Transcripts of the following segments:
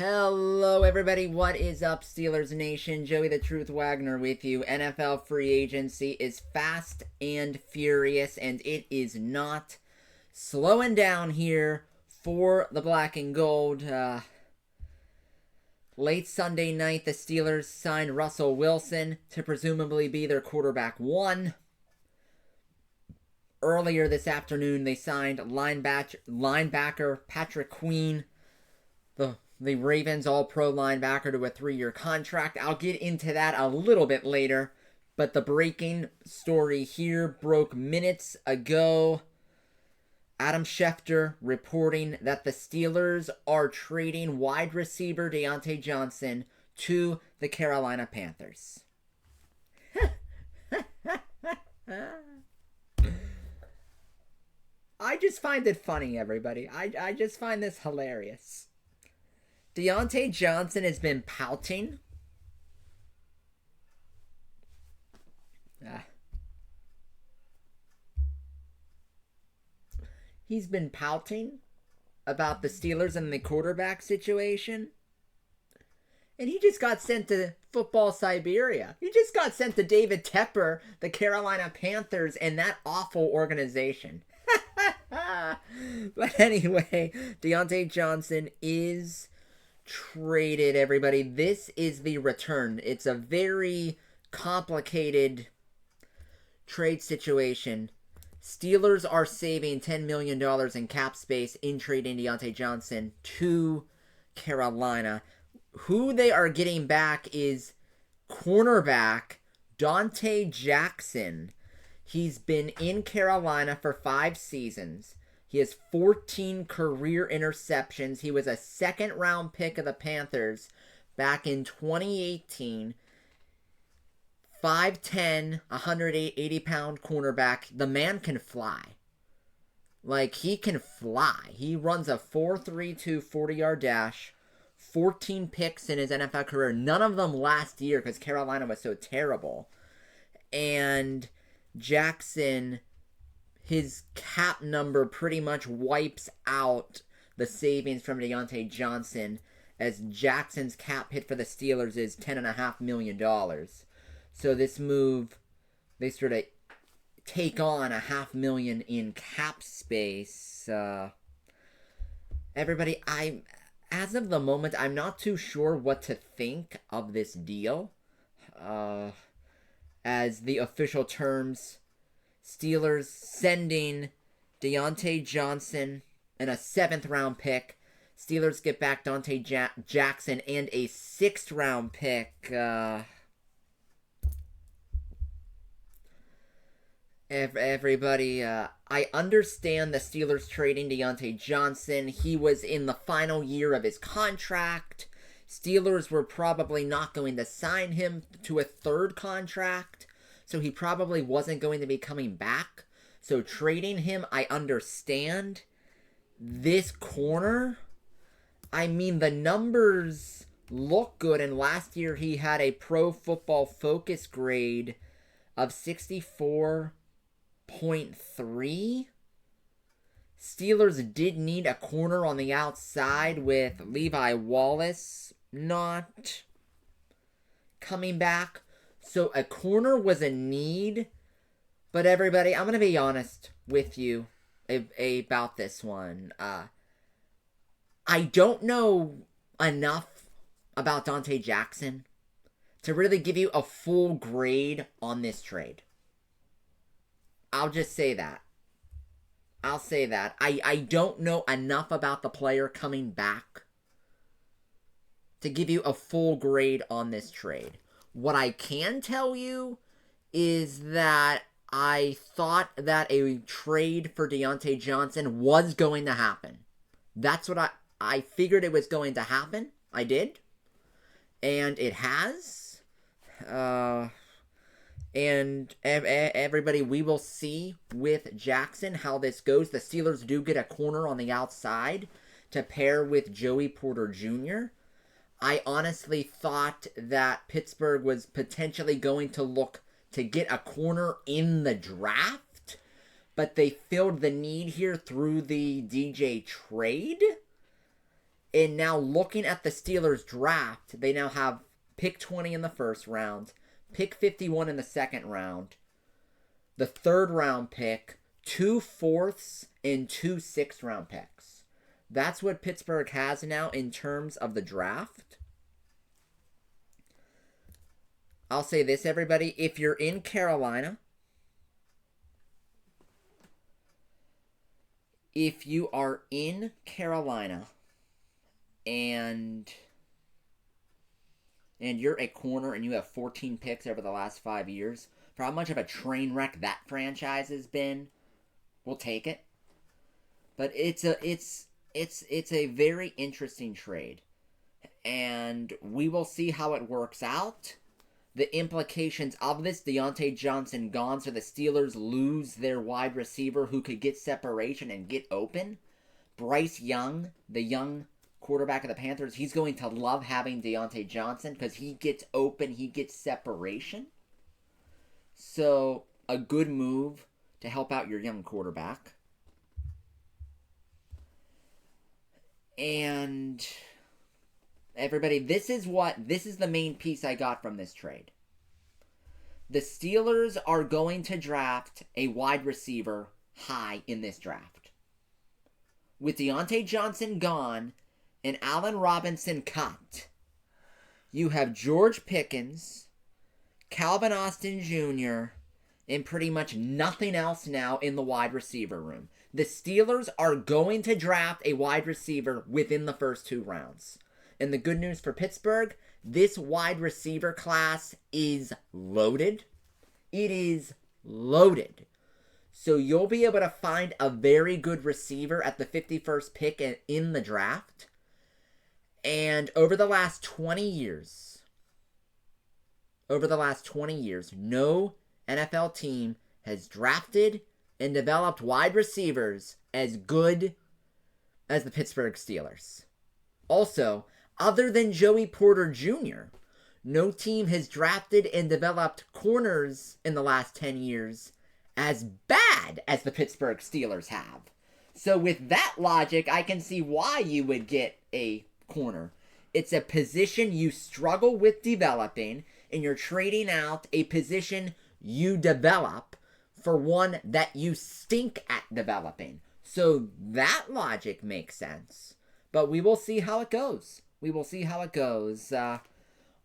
Hello, everybody. What is up, Steelers Nation? Joey the Truth Wagner with you. NFL free agency is fast and furious, and it is not slowing down here for the black and gold. Late Sunday night, the Steelers signed Russell Wilson to presumably be their quarterback one. Earlier this afternoon, they signed linebacker Patrick Queen, the Ravens all-pro linebacker, to a 3-year contract. I'll get into that a little bit later, but the breaking story here broke minutes ago. Adam Schefter reporting that the Steelers are trading wide receiver Diontae Johnson to the Carolina Panthers. I just find it funny, everybody. I just find this hilarious. Diontae Johnson has been pouting. He's been pouting about the Steelers and the quarterback situation. And he just got sent to football Siberia. He just got sent to David Tepper, the Carolina Panthers, and that awful organization. But anyway, Diontae Johnson is traded, everybody. This is the return. It's a very complicated trade situation. Steelers are saving $10 million in cap space in trading Diontae Johnson to Carolina. Who they are getting back is cornerback Donte Jackson. He's been in Carolina for 5 seasons. He has 14 career interceptions. He was a second-round pick of the Panthers back in 2018. 5'10", 180-pound cornerback. The man can fly. Like, he can fly. He runs a 4.32 40-yard dash. 14 picks in his NFL career. None of them last year because Carolina was so terrible. And Jackson, his cap number pretty much wipes out the savings from Diontae Johnson, as Jackson's cap hit for the Steelers is $10.5 million. So this move, they sort of take on $500,000 in cap space. Everybody, as of the moment, I'm not too sure what to think of this deal. As the official terms, Steelers sending Diontae Johnson and a 7th-round pick. Steelers get back Donte Jackson and a 6th-round pick. Everybody, I understand the Steelers trading Diontae Johnson. He was in the final year of his contract. Steelers were probably not going to sign him to a 3rd contract, so he probably wasn't going to be coming back. So trading him, I understand. This corner, I mean, the numbers look good, and last year he had a Pro Football Focus grade of 64.3. Steelers did need a corner on the outside with Levi Wallace not coming back. So a corner was a need. But everybody, I'm going to be honest with you about this one. I don't know enough about Donte Jackson to really give you a full grade on this trade. I'll just say that. I'll say that. I don't know enough about the player coming back to give you a full grade on this trade. What I can tell you is that I thought that a trade for Diontae Johnson was going to happen. That's what I figured it was going to happen. I did. And it has. And everybody, we will see with Jackson how this goes. The Steelers do get a corner on the outside to pair with Joey Porter Jr. I honestly thought that Pittsburgh was potentially going to look to get a corner in the draft, but they filled the need here through the DJ trade. And now looking at the Steelers draft, they now have pick 20 in the first round, pick 51 in the second round, the third round pick, 2 fourths, and 2 sixth round picks. That's what Pittsburgh has now in terms of the draft. I'll say this, everybody. If you're in Carolina, if you are in Carolina and you're a corner and you have 14 picks over the last 5 years, for how much of a train wreck that franchise has been, we'll take it. But it's a very interesting trade. And we will see how it works out. The implications of this, Diontae Johnson gone, so the Steelers lose their wide receiver who could get separation and get open. Bryce Young, the young quarterback of the Panthers, he's going to love having Diontae Johnson because he gets open, he gets separation. So, a good move to help out your young quarterback. And everybody, this is the main piece I got from this trade. The Steelers are going to draft a wide receiver high in this draft. With Diontae Johnson gone and Allen Robinson cut, you have George Pickens, Calvin Austin Jr., and pretty much nothing else now in the wide receiver room. The Steelers are going to draft a wide receiver within the first 2 rounds. And the good news for Pittsburgh, this wide receiver class is loaded. It is loaded. So you'll be able to find a very good receiver at the 51st pick in the draft. And over the last 20 years, no NFL team has drafted and developed wide receivers as good as the Pittsburgh Steelers. Also, other than Joey Porter Jr., no team has drafted and developed corners in the last 10 years as bad as the Pittsburgh Steelers have. So with that logic, I can see why you would get a corner. It's a position you struggle with developing, and you're trading out a position you develop for one that you stink at developing. So that logic makes sense. But we will see how it goes.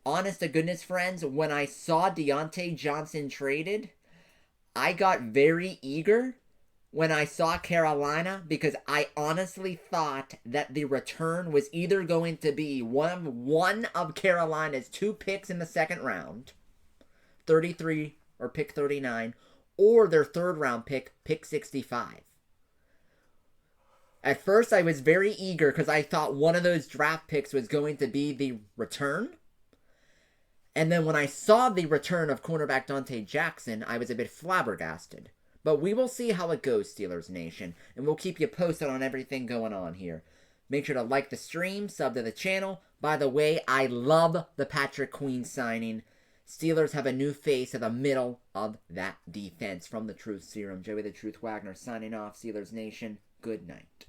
Honest to goodness, friends, when I saw Diontae Johnson traded, I got very eager when I saw Carolina because I honestly thought that the return was either going to be one of Carolina's 2 picks in the second round, 33 or pick 39, or their third round pick 65. At first, I was very eager because I thought one of those draft picks was going to be the return. And then when I saw the return of cornerback Donte Jackson, I was a bit flabbergasted. But we will see how it goes, Steelers Nation. And we'll keep you posted on everything going on here. Make sure to like the stream, sub to the channel. By the way, I love the Patrick Queen signing. Steelers have a new face at the middle of that defense. From the Truth Serum, Joey the Truth Wagner signing off. Steelers Nation, good night.